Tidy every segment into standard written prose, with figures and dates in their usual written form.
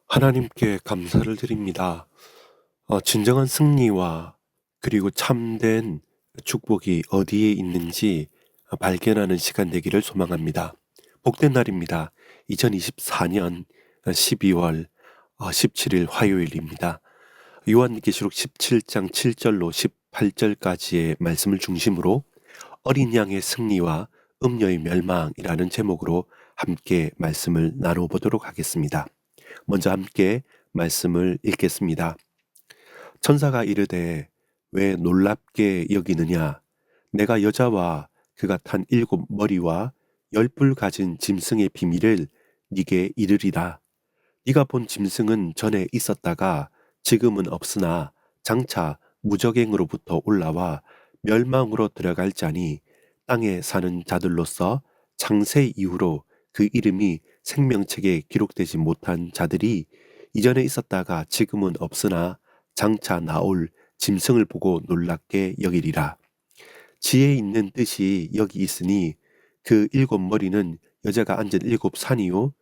하나님께 감사를 드립니다. 진정한 승리와 그리고 참된 축복이 어디에 있는지 발견하는 시간 되기를 소망합니다. 복된 날입니다. 2024년 12월 17일 화요일입니다. 요한계시록 17장 7절로 18절까지의 말씀을 중심으로 어린 양의 승리와 음녀의 멸망이라는 제목으로 함께 말씀을 나눠보도록 하겠습니다. 먼저 함께 말씀을 읽겠습니다. 천사가 이르되 왜 놀랍게 여기느냐? 내가 여자와 그가 탄 7머리와 10뿔 가진 짐승의 비밀을 네게 이르리라. 네가 본 짐승은 전에 있었다가 지금은 없으나 장차 무적행으로부터 올라와 멸망으로 들어갈 자니 땅에 사는 자들로서 창세 이후로 그 이름이 생명책에 기록되지 못한 자들이 이전에 있었다가 지금은 없으나 장차 나올 짐승을 보고 놀랍게 여기리라. 지혜 있는 뜻이 여기 있으니 그 7머리는 여자가 앉은 7산이요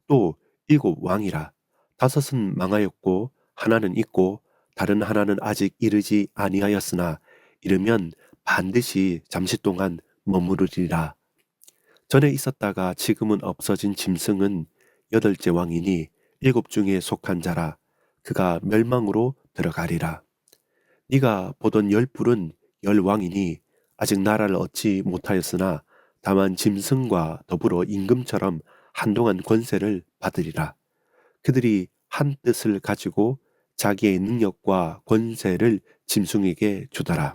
또 7왕이라. 5은 망하였고 하나는 있고 다른 하나는 아직 이르지 아니하였으나 이르면 반드시 잠시 동안 머무르리라. 전에 있었다가 지금은 없어진 짐승은 8째 왕이니 7 중에 속한 자라. 그가 멸망으로 들어가리라. 네가 보던 10뿔은 10왕이니 아직 나라를 얻지 못하였으나 다만 짐승과 더불어 임금처럼 한동안 권세를 받으리라. 그들이 한 뜻을 가지고 자기의 능력과 권세를 짐승에게 주더라.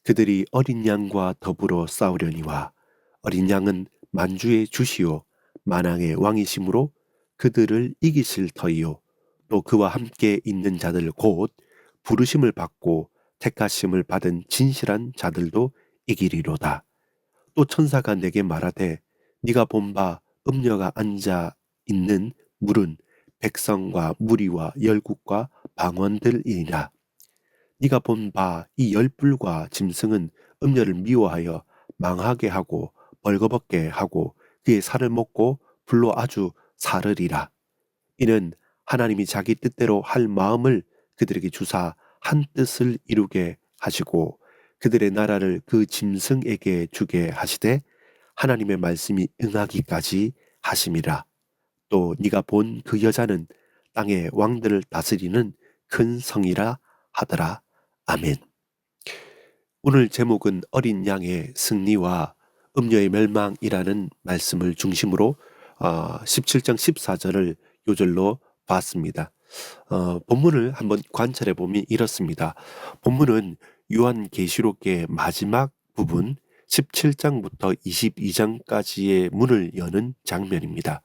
그들이 어린 양과 더불어 싸우려니와 어린 양은 만주의 주시오 만왕의 왕이심으로 그들을 이기실 터이요 또 그와 함께 있는 자들 곧 부르심을 받고 택하심을 받은 진실한 자들도 이기리로다. 또 천사가 내게 말하되 네가 본 바 음녀가 앉아 있는 물은 백성과 무리와 열국과 방언들이니라. 네가 본 바 이 10뿔과 짐승은 음녀를 미워하여 망하게 하고 벌거벗게 하고 그의 살을 먹고 불로 아주 사르리라. 이는 하나님이 자기 뜻대로 할 마음을 그들에게 주사 한 뜻을 이루게 하시고 그들의 나라를 그 짐승에게 주게 하시되 하나님의 말씀이 응하기까지 하심이라. 또 네가 본 그 여자는 땅의 왕들을 다스리는 큰 성이라 하더라. 아멘. 오늘 제목은 어린 양의 승리와 음녀의 멸망이라는 말씀을 중심으로 17장 14절을 요절로 봤습니다. 본문을 한번 관찰해 보면 이렇습니다. 본문은 요한계시록의 마지막 부분 17장부터 22장까지의 문을 여는 장면입니다.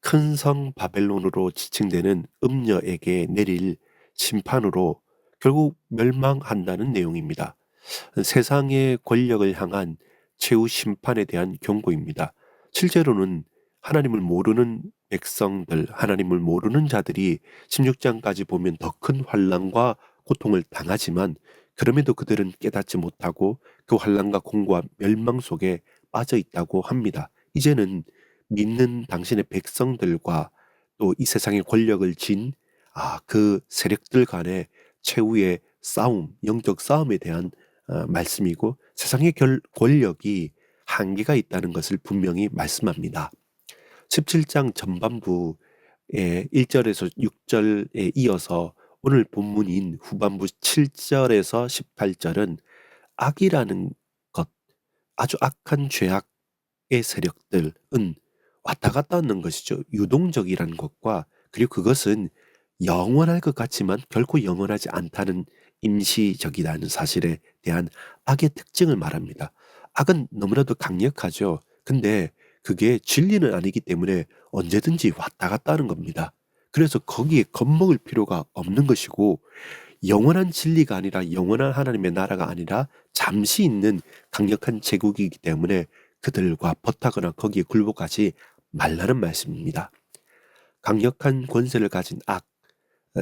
큰 성 바벨론으로 지칭되는 음녀에게 내릴 심판으로 결국 멸망한다는 내용입니다. 세상의 권력을 향한 최후 심판에 대한 경고입니다. 실제로는 하나님을 모르는 백성들, 하나님을 모르는 자들이 16장까지 보면 더 큰 환난과 고통을 당하지만 그럼에도 그들은 깨닫지 못하고 그 환난과 공고와 멸망 속에 빠져 있다고 합니다. 이제는 믿는 당신의 백성들과 또 이 세상의 권력을 진 그 세력들 간의 최후의 싸움, 영적 싸움에 대한 말씀이고 세상의 권력이 한계가 있다는 것을 분명히 말씀합니다. 17장 전반부의 1절에서 6절에 이어서 오늘 본문인 후반부 7절에서 18절은 악이라는 것, 아주 악한 죄악의 세력들은 왔다 갔다 하는 것이죠. 유동적이라는 것과 그리고 그것은 영원할 것 같지만 결코 영원하지 않다는 임시적이라는 사실에 대한 악의 특징을 말합니다. 악은 너무나도 강력하죠. 근데 그게 진리는 아니기 때문에 언제든지 왔다 갔다 하는 겁니다. 그래서 거기에 겁먹을 필요가 없는 것이고 영원한 진리가 아니라 영원한 하나님의 나라가 아니라 잠시 있는 강력한 제국이기 때문에 그들과 버타거나 거기에 굴복하지 말라는 말씀입니다. 강력한 권세를 가진 악,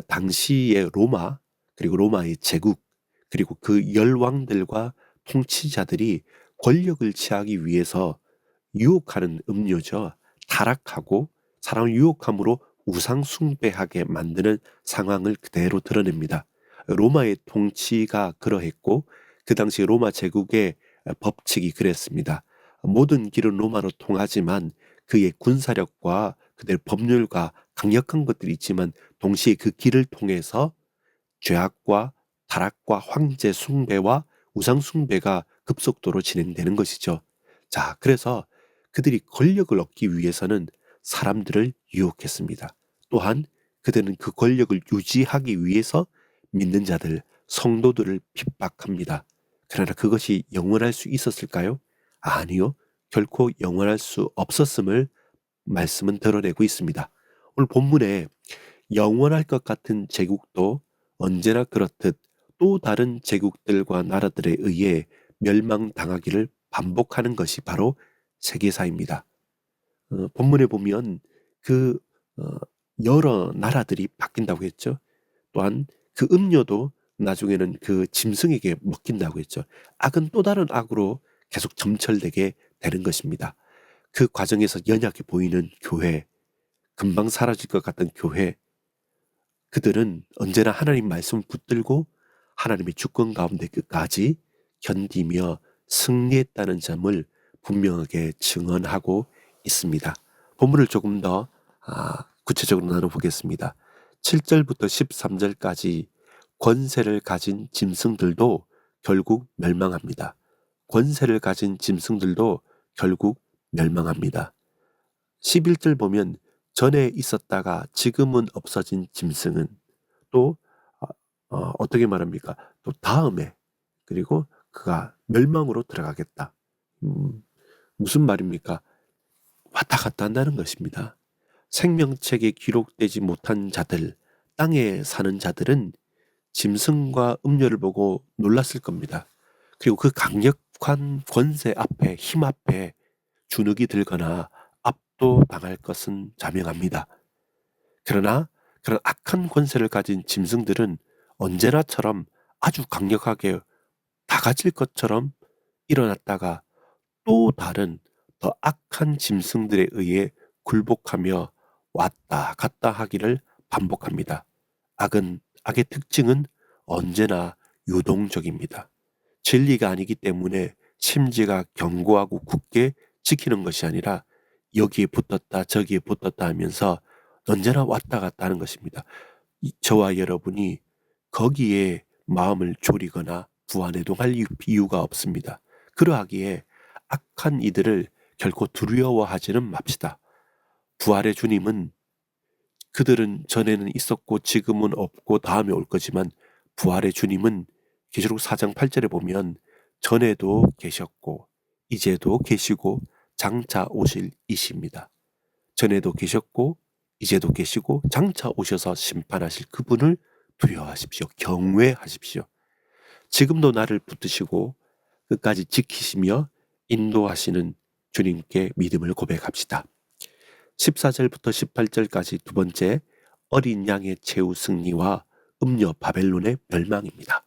당시의 로마, 그리고 로마의 제국, 그리고 그 열왕들과 통치자들이 권력을 취하기 위해서 유혹하는 음료죠. 타락하고 사람을 유혹함으로 우상 숭배하게 만드는 상황을 그대로 드러냅니다. 로마의 통치가 그러했고 그 당시 로마 제국의 법칙이 그랬습니다. 모든 길은 로마로 통하지만 그의 군사력과 그들의 법률과 강력한 것들이 있지만 동시에 그 길을 통해서 죄악과 타락과 황제 숭배와 우상 숭배가 급속도로 진행되는 것이죠. 자, 그래서 그들이 권력을 얻기 위해서는 사람들을 유혹했습니다. 또한 그들은 그 권력을 유지하기 위해서 믿는 자들, 성도들을 핍박합니다. 그러나 그것이 영원할 수 있었을까요? 아니요. 결코 영원할 수 없었음을 말씀은 드러내고 있습니다. 오늘 본문에 영원할 것 같은 제국도 언제나 그렇듯 또 다른 제국들과 나라들에 의해 멸망당하기를 반복하는 것이 바로 세계사입니다. 본문에 보면 그 어, 여러 나라들이 바뀐다고 했죠. 또한 그 음료도 나중에는 그 짐승에게 먹힌다고 했죠. 악은 또 다른 악으로 계속 점철되게 되는 것입니다. 그 과정에서 연약해 보이는 교회, 금방 사라질 것 같은 교회, 그들은 언제나 하나님 말씀을 붙들고 하나님의 주권 가운데 끝까지 견디며 승리했다는 점을 분명하게 증언하고 있습니다. 본문을 조금 더 구체적으로 나눠보겠습니다. 7절부터 13절까지 권세를 가진 짐승들도 결국 멸망합니다. 권세를 가진 짐승들도 결국 멸망합니다. 11절 보면 전에 있었다가 지금은 없어진 짐승은 또 떻게 말합니까? 또 다음에 그리고 그가 멸망으로 들어가겠다. 무슨 말입니까? 왔다 갔다 한다는 것입니다. 생명책에 기록되지 못한 자들, 땅에 사는 자들은 짐승과 음료를 보고 놀랐을 겁니다. 그리고 그 강력한 권세 앞에, 힘 앞에 주눅이 들거나 압도당할 것은 자명합니다. 그러나 그런 악한 권세를 가진 짐승들은 언제나처럼 아주 강력하게 다 가질 것처럼 일어났다가 또 다른 더 악한 짐승들에 의해 굴복하며 왔다 갔다 하기를 반복합니다. 악의 특징은 언제나 유동적입니다. 진리가 아니기 때문에 심지가 견고하고 굳게 지키는 것이 아니라 여기에 붙었다 저기에 붙었다 하면서 언제나 왔다 갔다 하는 것입니다. 저와 여러분이 거기에 마음을 졸이거나 부안해동할 이유가 없습니다. 그러하기에 악한 이들을 결코 두려워하지는 맙시다. 부활의 주님은 그들은 전에는 있었고 지금은 없고 다음에 올 거지만 부활의 주님은 계시록 4장 8절에 보면 전에도 계셨고 이제도 계시고 장차 오실 이십니다. 전에도 계셨고 이제도 계시고 장차 오셔서 심판하실 그분을 두려워하십시오. 경외하십시오. 지금도 나를 붙드시고 끝까지 지키시며 인도하시는 주님께 믿음을 고백합시다. 14절부터 18절까지 두 번째, 어린 양의 최후 승리와 음녀 바벨론의 멸망입니다.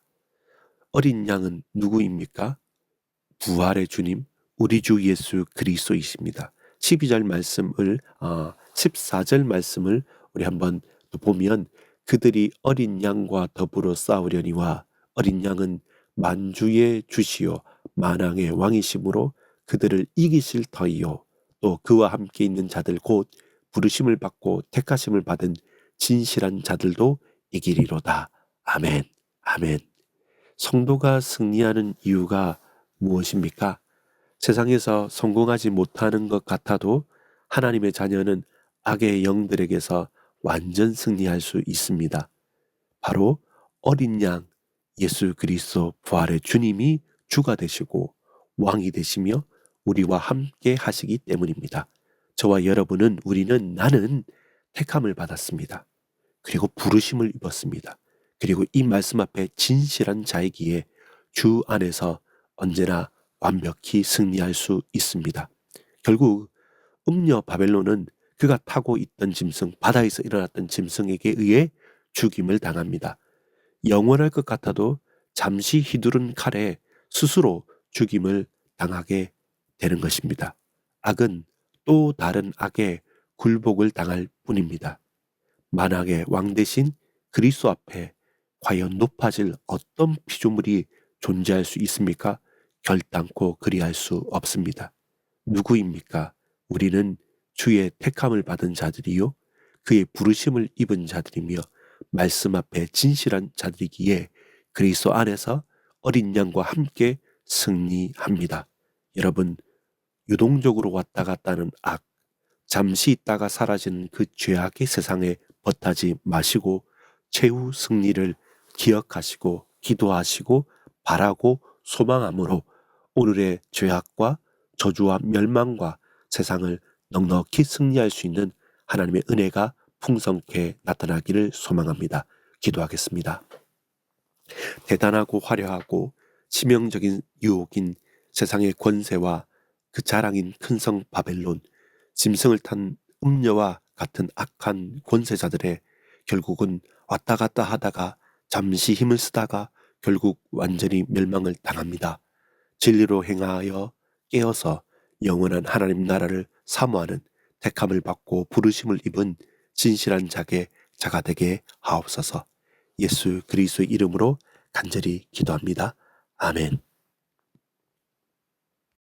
어린 양은 누구입니까? 부활의 주님, 우리 주 예수 그리스도이십니다. 12절 말씀을 14절 말씀을 우리 한번 또 보면 그들이 어린 양과 더불어 싸우려니와 어린 양은 만주의 주시요 만왕의 왕이심으로 그들을 이기실 터이요 또 그와 함께 있는 자들 곧 부르심을 받고 택하심을 받은 진실한 자들도 이기리로다. 아멘. 아멘. 성도가 승리하는 이유가 무엇입니까? 세상에서 성공하지 못하는 것 같아도 하나님의 자녀는 악의 영들에게서 완전 승리할 수 있습니다. 바로 어린 양 예수 그리스도 부활의 주님이 주가 되시고 왕이 되시며 우리와 함께 하시기 때문입니다. 저와 여러분은 나는 택함을 받았습니다. 그리고 부르심을 입었습니다. 그리고 이 말씀 앞에 진실한 자이기에 주 안에서 언제나 완벽히 승리할 수 있습니다. 결국 음녀 바벨론은 그가 타고 있던 짐승, 바다에서 일어났던 짐승에게 의해 죽임을 당합니다. 영원할 것 같아도 잠시 휘두른 칼에 스스로 죽임을 당하게 되는 것입니다. 악은 또 다른 악에 굴복을 당할 뿐입니다. 만왕의 왕 대신 그리스도 앞에 과연 높아질 어떤 피조물이 존재할 수 있습니까? 결단코 그리할 수 없습니다. 누구입니까? 우리는 주의 택함을 받은 자들이요 그의 부르심을 입은 자들이며 말씀 앞에 진실한 자들이기에 그리스도 안에서 어린 양과 함께 승리합니다. 여러분, 유동적으로 왔다 갔다 하는 악, 잠시 있다가 사라지는 그 죄악의 세상에 버타지 마시고 최후 승리를 기억하시고 기도하시고 바라고 소망함으로 오늘의 죄악과 저주와 멸망과 세상을 넉넉히 승리할 수 있는 하나님의 은혜가 풍성케 나타나기를 소망합니다. 기도하겠습니다. 대단하고 화려하고 치명적인 유혹인 세상의 권세와 그 자랑인 큰 성 바벨론, 짐승을 탄 음녀와 같은 악한 권세자들의 결국은 왔다 갔다 하다가 잠시 힘을 쓰다가 결국 완전히 멸망을 당합니다. 진리로 행하여 깨어서 영원한 하나님 나라를 사모하는 택함을 받고 부르심을 입은 진실한 자가 되게 하옵소서. 예수 그리스도의 이름으로 간절히 기도합니다. 아멘.